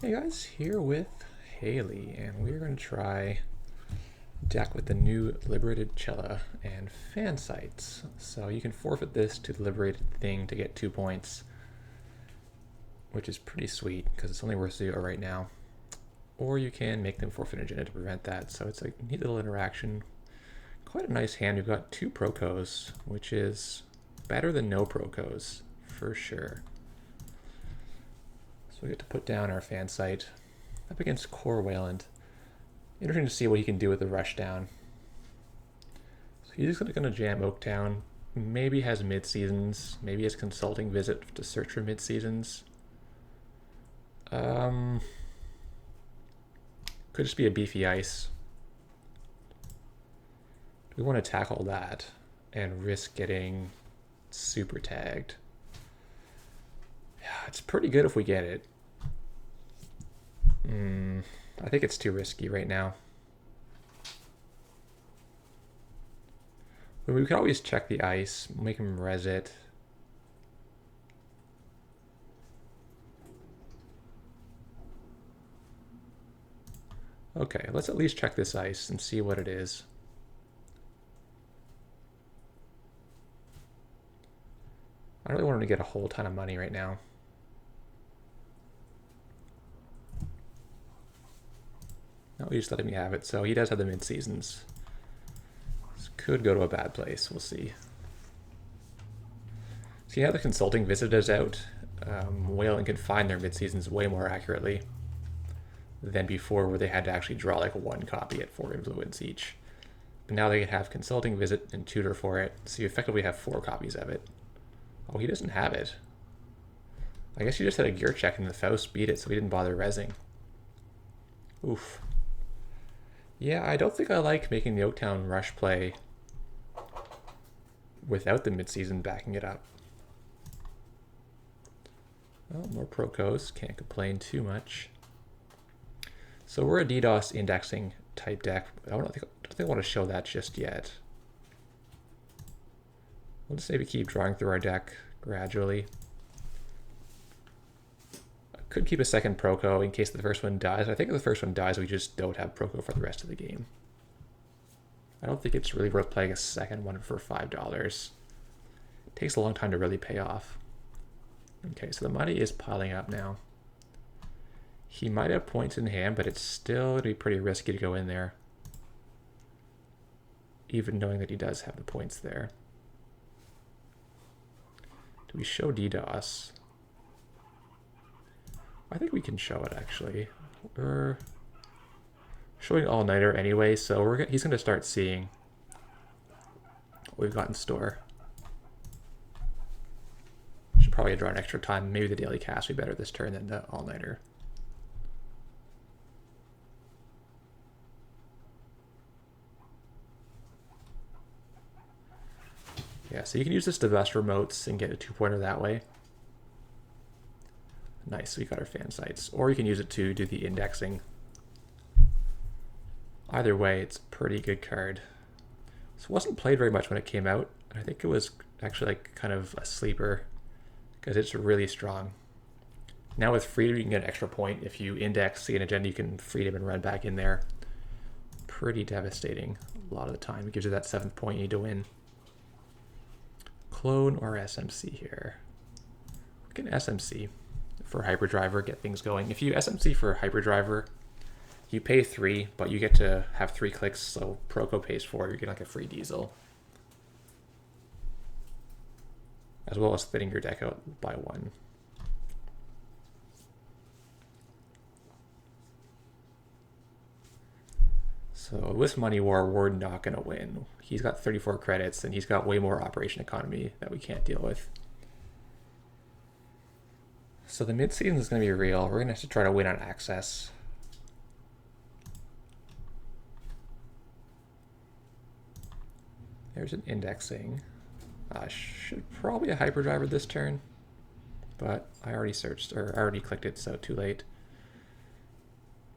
Hey guys, here with Hayley, and we're going to try deck with the new liberated Chela and fan sites. So you can forfeit this to the liberated thing to get 2 points, which is pretty sweet because it's only worth 0 right now. Or you can make them forfeit agenda to prevent that. So it's a neat little interaction. Quite a nice hand. We've got 2 Procos, which is better than no Procos for sure. So we get to put down our fan site up against Core Wayland. Interesting to see what he can do with the rush down. So he's going to jam Oaktown. Maybe has mid-seasons. Maybe has consulting visit to search for mid-seasons. Could just be a beefy ice. We want to tackle that and risk getting super tagged. Yeah, it's pretty good if we get it. I think it's too risky right now. But we could always check the ice, make him res it. Okay, let's at least check this ice and see what it is. I don't really want him to get a whole ton of money right now. No, he's just letting me have it. So he does have the mid-seasons. This could go to a bad place. We'll see. See how the consulting visit is out? Whalen can find their mid-seasons way more accurately than before, where they had to actually draw like 1 copy at 4 influence each. But now they can have consulting visit and tutor for it, so you effectively have 4 copies of it. Oh, he doesn't have it. I guess he just had a gear check and the Faust beat it, so he didn't bother resing. Oof. Yeah, I don't think I like making the Oaktown rush play without the mid-season backing it up. Oh, more Procos. Can't complain too much. So we're a DDoS indexing type deck. I don't think I want to show that just yet. We'll just maybe keep drawing through our deck gradually. I could keep a second Proco in case the first one dies. I think if the first one dies, we just don't have Proco for the rest of the game. I don't think it's really worth playing a second one for $5. It takes a long time to really pay off. Okay, so the money is piling up now. He might have points in hand, but it's still going to be pretty risky to go in there, even knowing that he does have the points there. Do we show DDoS? I think we can show it, actually. We're showing all-nighter anyway, so he's going to start seeing what we've got in store. Should probably draw an extra time. Maybe the daily cast would be better this turn than the all-nighter. Yeah, so you can use this to bust remotes and get a 2-pointer that way. Nice, so we got our fan sites. Or you can use it to do the indexing. Either way, it's a pretty good card. So it wasn't played very much when it came out. I think it was actually like kind of a sleeper because it's really strong. Now with Freedom, you can get an extra point. If you index, see an agenda, you can Freedom and run back in there. Pretty devastating a lot of the time. It gives you that 7th point you need to win. Clone or SMC here. We can SMC for Hyperdriver, get things going. If you SMC for Hyperdriver, you pay 3, but you get to have 3 clicks, so Proco pays 4, you get like a free diesel. As well as thinning your deck out by 1. So with Money War, we're not going to win. He's got 34 credits, and he's got way more operation economy that we can't deal with. So the mid-season is going to be real. We're going to have to try to win on access. There's an indexing. I should probably a Hyperdriver this turn, but I already searched, or I already clicked it, so too late.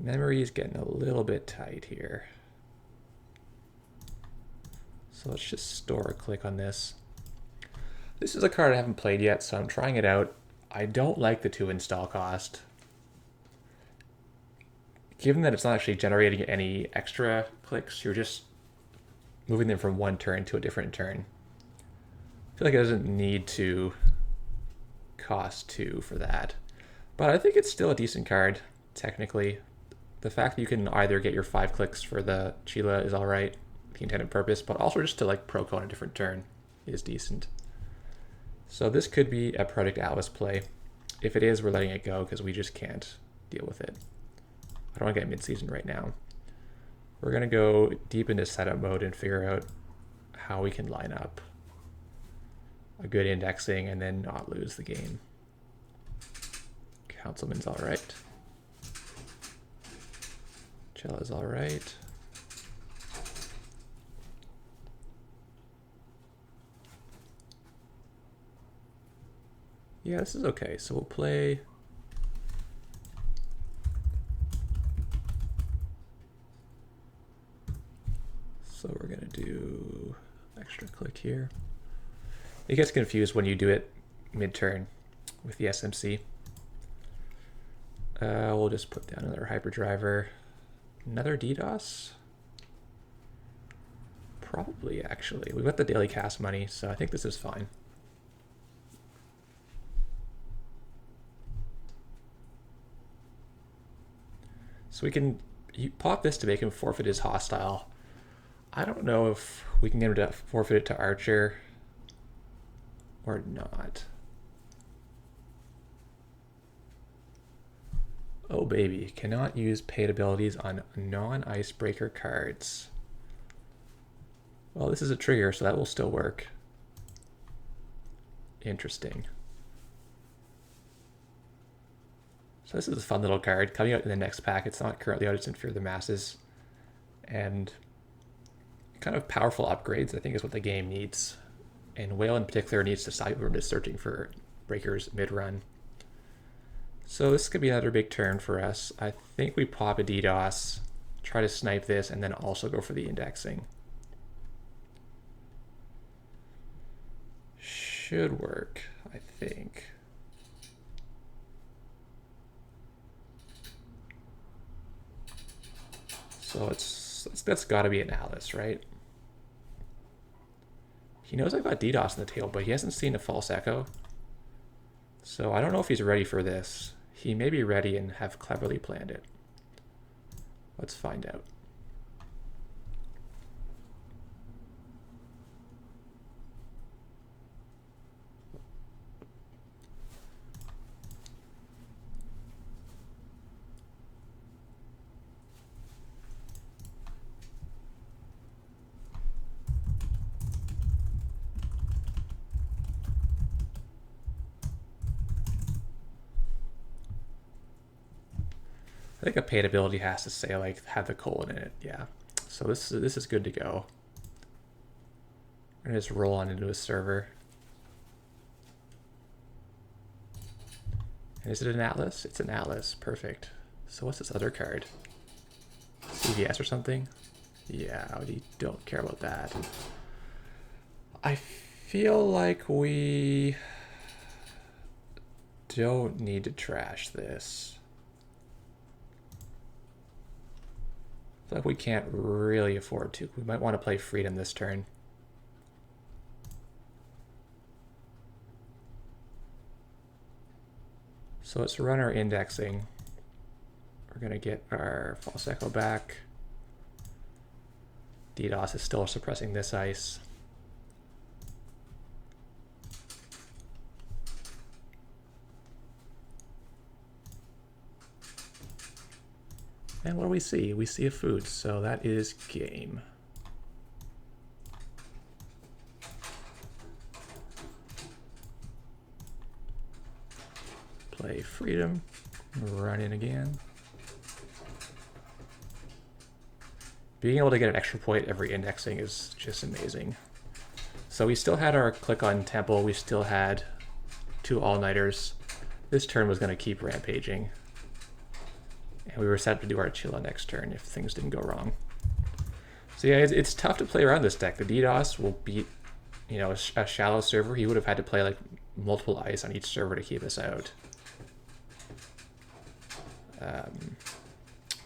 Memory is getting a little bit tight here. So let's just store a click on this. This is a card I haven't played yet, so I'm trying it out. I don't like the 2 install cost. given that it's not actually generating any extra clicks, you're just moving them from one turn to a different turn. I feel like it doesn't need to cost 2 for that. But I think it's still a decent card, technically. The fact that you can either get your 5 clicks for the Chela is alright, the intended purpose, but also just to like proc on a different turn is decent. So this could be a Project Atlas play. If it is, we're letting it go because we just can't deal with it. I don't want to get mid-season right now. We're going to go deep into setup mode and figure out how we can line up a good indexing and then not lose the game. Councilman's all right. Chela's all right. Yeah, this is okay. So we'll play. So we're gonna do extra click here. It gets confused when you do it mid-turn with the SMC. We'll just put down another hyperdriver. Another DDoS? Probably, actually. We've got the daily cast money, so I think this is fine. So we can pop this to make him forfeit his hostile. I don't know if we can get him to forfeit it to Archer or not. Oh baby, cannot use paid abilities on non-icebreaker cards. Well, this is a trigger, so that will still work. Interesting. So this is a fun little card coming out in the next pack. It's not currently out, it's in Fear the Masses. And kind of powerful upgrades, I think, is what the game needs. And Whale in particular needs to stop people from just searching for breakers mid-run. So this could be another big turn for us. I think we pop a DDoS, try to snipe this, and then also go for the indexing. Should work, I think. So that's got to be an Atlas, right? He knows I've got DDoS in the table, but he hasn't seen a false echo. So I don't know if he's ready for this. He may be ready and have cleverly planned it. Let's find out. I think a paid ability has to say like have the colon in it, yeah. So this is good to go. We're gonna just roll on into a server. And is it an Atlas? It's an Atlas, perfect. So what's this other card? CVS or something? Yeah, we don't care about that. I feel like we don't need to trash this. I feel like we can't really afford to. We might want to play Freedom this turn. So let's run our indexing. We're going to get our false echo back. DDoS is still suppressing this ice. And what do we see? We see a food, so that is game. Play Freedom, run in again. Being able to get an extra point every indexing is just amazing. So we still had our click on Temple, we still had 2 all-nighters. This turn was going to keep rampaging. And we were set to do our Chela next turn if things didn't go wrong. So yeah, it's tough to play around this deck. The DDoS will beat, you know, a shallow server. He would have had to play like multiple ice on each server to keep us out.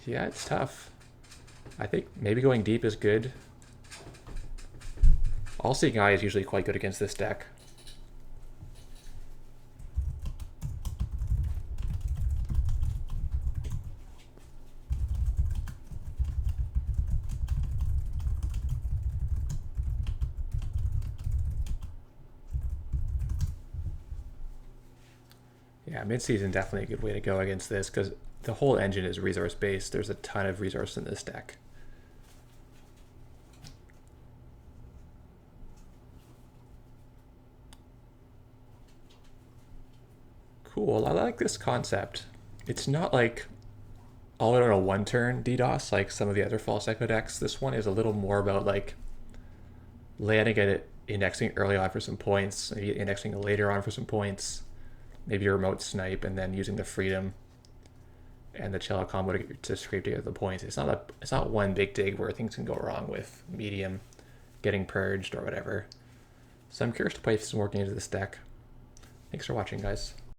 Yeah, it's tough. I think maybe going deep is good. All-Seeing Eye is usually quite good against this deck. Yeah, mid-season definitely a good way to go against this because the whole engine is resource-based. There's a ton of resource in this deck. Cool, I like this concept. It's not like all in a one turn DDoS like some of the other False Echo decks. This one is a little more about like landing it, indexing early on for some points, maybe indexing later on for some points, maybe a remote snipe, and then using the freedom and the Chela combo to scrape together the points. It's not one big dig where things can go wrong with medium getting purged or whatever. So I'm curious to play some more games of this deck. Thanks for watching, guys.